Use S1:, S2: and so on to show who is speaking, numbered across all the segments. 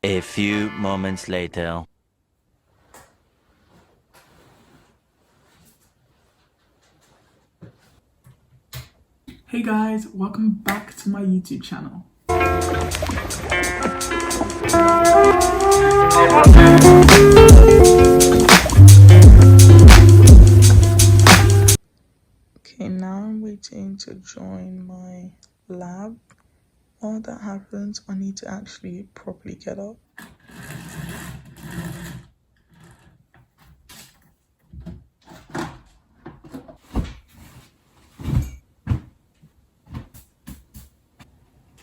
S1: A few moments later.
S2: Hey guys, welcome back to my YouTube channel. Okay, now I'm waiting to join my lab. While that happens, I need to actually properly get up.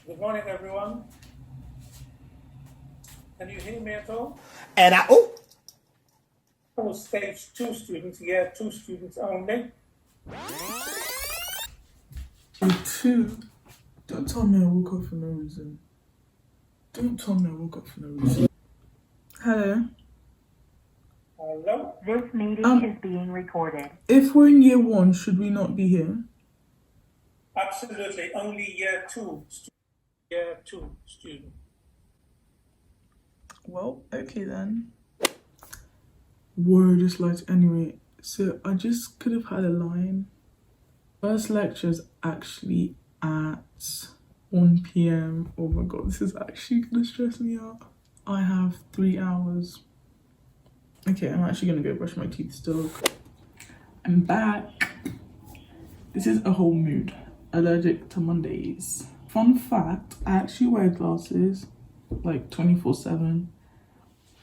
S3: Good morning, everyone. Can you hear me at all?
S4: And I
S3: Stage 2 students, year 2 students only.
S2: Two, don't tell me I woke up for no reason. Don't tell me I woke up for no reason. Hello.
S3: Hello?
S5: This meeting is being recorded.
S2: If we're in year 1, should we not be here?
S3: Absolutely, only year 2 student.
S2: Well, okay then. Whoa, this light. Anyway, so I just could have had a line. First lecture's actually at 1 p.m. Oh my god, this is actually gonna stress me out. I have 3 hours. Okay, I'm actually gonna go brush my teeth still. I'm back. This is a whole mood. Allergic to Mondays. Fun fact, I actually wear glasses like 24/7,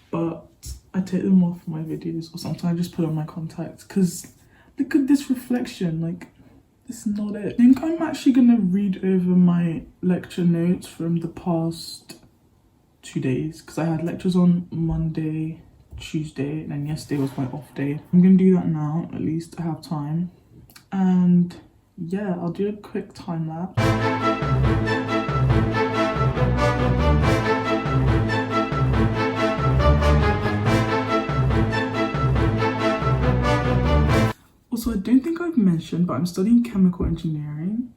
S2: but I take them off for my videos, or sometimes I just put on my contacts because look at this reflection, like this is not it. I think I'm actually gonna read over my lecture notes from the past 2 days because I had lectures on Monday, Tuesday, and then yesterday was my off day. I'm gonna do that now, at least I have time. And yeah, I'll do a quick time lapse. Also, I don't think I've mentioned, but I'm studying chemical engineering,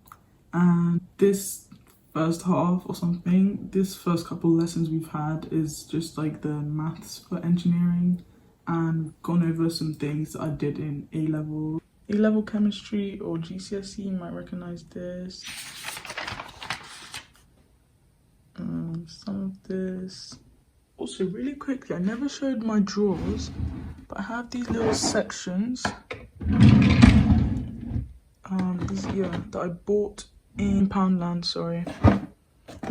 S2: and this first half or something, this first couple lessons we've had is just like the maths for engineering, and we've gone over some things that I did in A-level chemistry or GCSE. You might recognize this. Some of this. Also, really quickly, I never showed my drawers, but I have these little sections. That I bought in Poundland, sorry.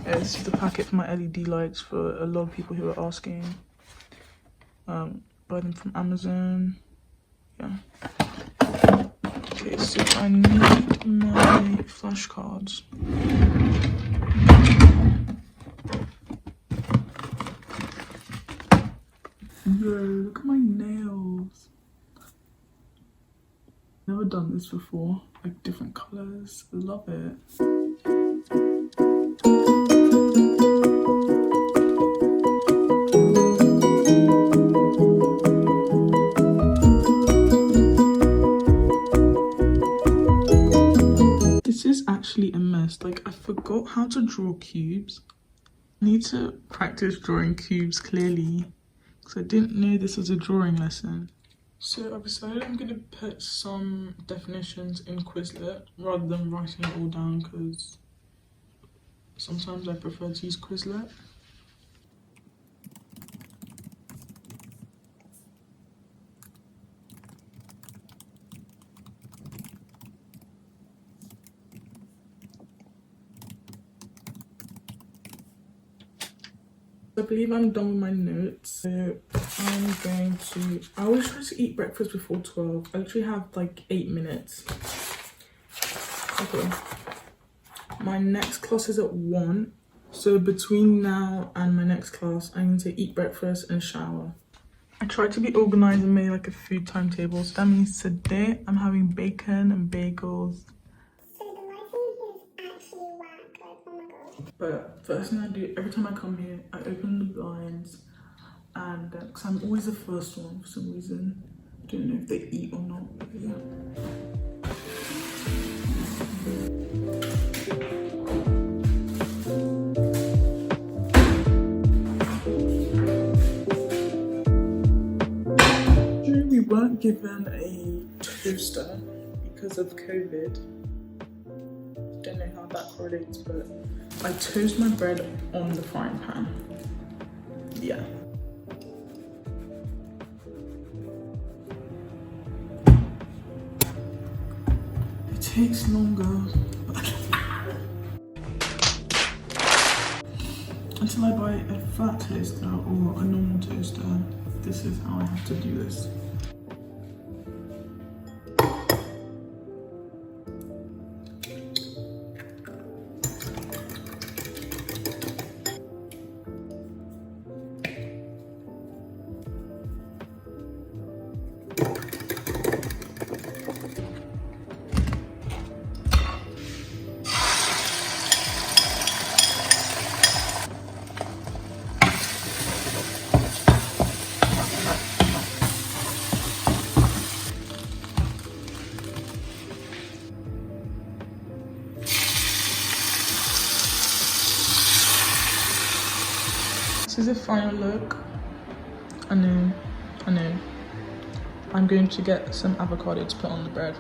S2: This is the packet for my LED lights for a lot of people who are asking. Buy them from Amazon. Yeah. Okay, so I need my flashcards. Yo, look at my nails. Never done this before, like different colors. Love it. This is actually a mess. Like, I forgot how to draw cubes. I need to practice drawing cubes clearly because I didn't know this was a drawing lesson. So I've decided I'm going to put some definitions in Quizlet rather than writing it all down because sometimes I prefer to use Quizlet. I believe I'm done with my notes. So I always try to eat breakfast before 12. I literally have like 8 minutes. Okay. My next class is at 1. So between now and my next class, I need to eat breakfast and shower. I tried to be organized and made like a food timetable. So that means today I'm having bacon and bagels. But first thing I do, every time I come here, I open the blinds, and because I'm always the first one for some reason. I don't know if they eat or not, but yeah. given a toaster because of COVID. Don't know how that correlates, but I toast my bread on the frying pan. Yeah. It takes longer until I buy a flat toaster or a normal toaster. This is how I have to do this. This is the final look. I know. I'm going to get some avocado to put on the bread.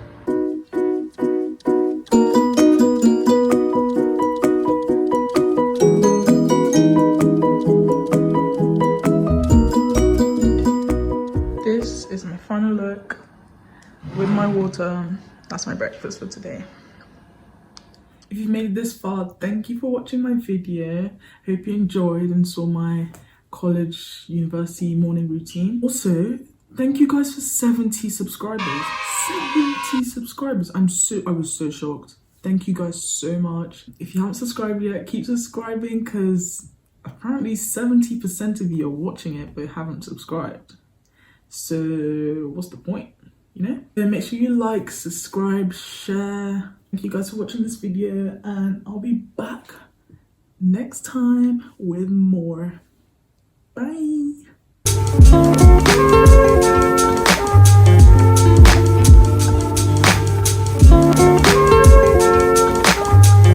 S2: This is my final look with my water. That's my breakfast for today. If you've made it this far, thank you for watching my video. Hope you enjoyed and saw my college, university morning routine. Also, thank you guys for 70 subscribers. 70 subscribers. I was so shocked. Thank you guys so much. If you haven't subscribed yet, keep subscribing because apparently 70% of you are watching it but haven't subscribed. So what's the point, you know? So make sure you like, subscribe, share. Thank you guys for watching this video, and I'll be back next time with more. Bye.